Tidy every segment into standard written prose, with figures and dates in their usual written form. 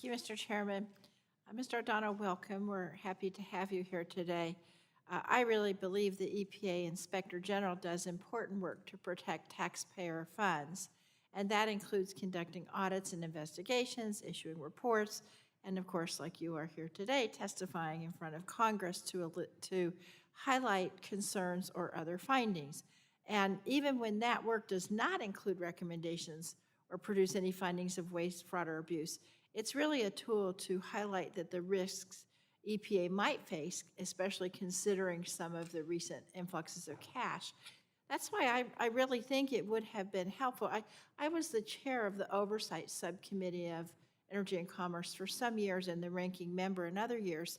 Thank you, Mr. Chairman. Mr. O'Donnell, welcome. We're happy to have you here today. I really believe the EPA Inspector General does important work to protect taxpayer funds, and that includes conducting audits and investigations, issuing reports, and of course, like you are here today, testifying in front of Congress to highlight concerns or other findings. And even when that work does not include recommendations or produce any findings of waste, fraud, or abuse, it's really a tool to highlight that the risks EPA might face, especially considering some of the recent influxes of cash. That's why I really think it would have been helpful. I was the chair of the Oversight Subcommittee of Energy and Commerce for some years and the ranking member in other years.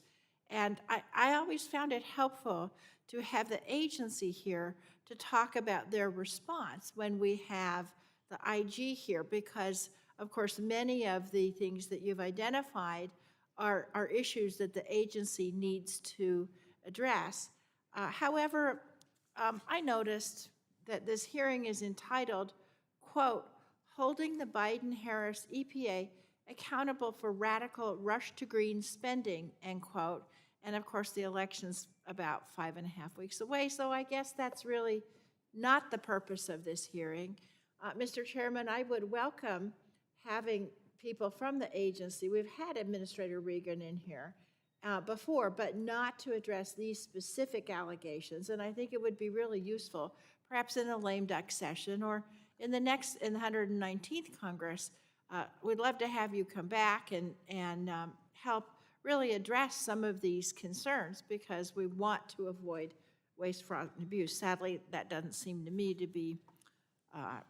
And I always found it helpful to have the agency here to talk about their response when we have the IG here, because, of course, many of the things that you've identified are issues that the agency needs to address. However, I noticed that this hearing is entitled, quote, "Holding the Biden-Harris EPA Accountable for Radical Rush to Green Spending," end quote. And of course, the election's about 5.5 weeks away, so I guess that's really not the purpose of this hearing. Mr. Chairman, I would welcome having people from the agency. We've had Administrator Regan in here before, but not to address these specific allegations. And I think it would be really useful, perhaps in a lame duck session or in the 119th Congress. We'd love to have you come back and help really address some of these concerns, because we want to avoid waste, fraud, and abuse. Sadly, that doesn't seem to me to be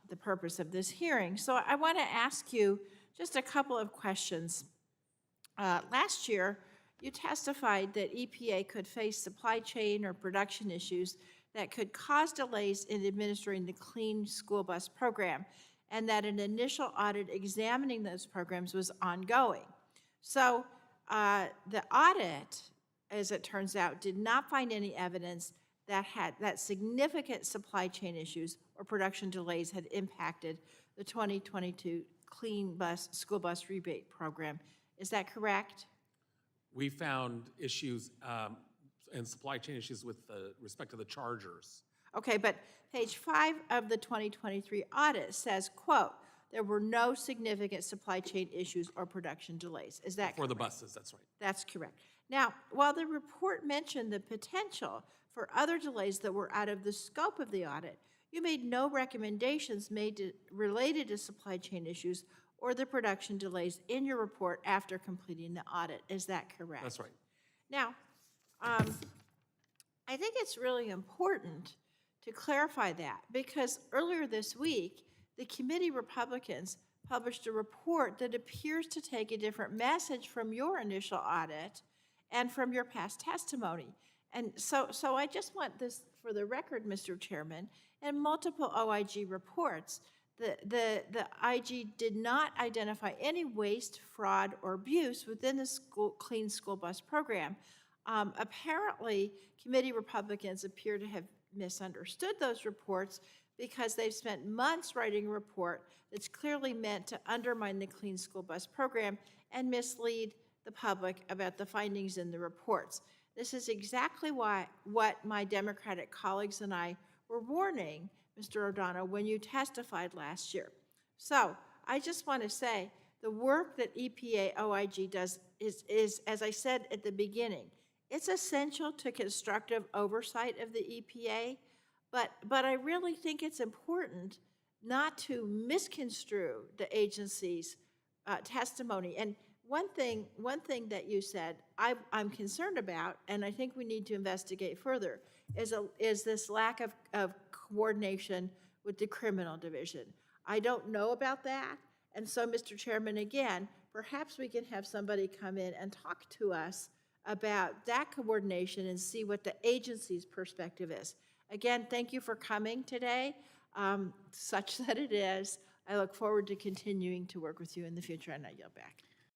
the purpose of this hearing. So I want to ask you just a couple of questions. Last year, you testified that EPA could face supply chain or production issues that could cause delays in administering the Clean School Bus Program, and that an initial audit examining those programs was ongoing. So the audit, as it turns out, did not find any evidence that significant supply chain issues or production delays had impacted the 2022 Clean School Bus Rebate Program. Is that correct? We found issues and supply chain issues with respect to the chargers. Okay, but page 5 of the 2023 audit says, quote, "There were no significant supply chain issues or production delays." Is that correct? For the buses, that's right. That's correct. Now, while the report mentioned the potential for other delays that were out of the scope of the audit, you made no recommendations related to supply chain issues or the production delays in your report after completing the audit. Is that correct? That's right. Now, I think it's really important to clarify that, because earlier this week, the committee Republicans published a report that appears to take a different message from your initial audit and from your past testimony. And so I just want this for the record, Mr. Chairman. In multiple OIG reports, the IG did not identify any waste, fraud, or abuse within the Clean School Bus Program. Apparently, committee Republicans appear to have misunderstood those reports, because they've spent months writing a report that's clearly meant to undermine the Clean School Bus Program and mislead the public about the findings in the reports. This is exactly what my Democratic colleagues and I were warning, Mr. O'Donnell, when you testified last year. So I just want to say the work that EPA OIG does is, as I said at the beginning, it's essential to constructive oversight of the EPA, but I really think it's important not to misconstrue the agency's testimony. And one thing that you said I'm concerned about, and I think we need to investigate further, is this lack of coordination with the criminal division. I don't know about that, and so, Mr. Chairman, again, perhaps we can have somebody come in and talk to us about that coordination and see what the agency's perspective is. Again, thank you for coming today, such that it is. I look forward to continuing to work with you in the future, and I yield back.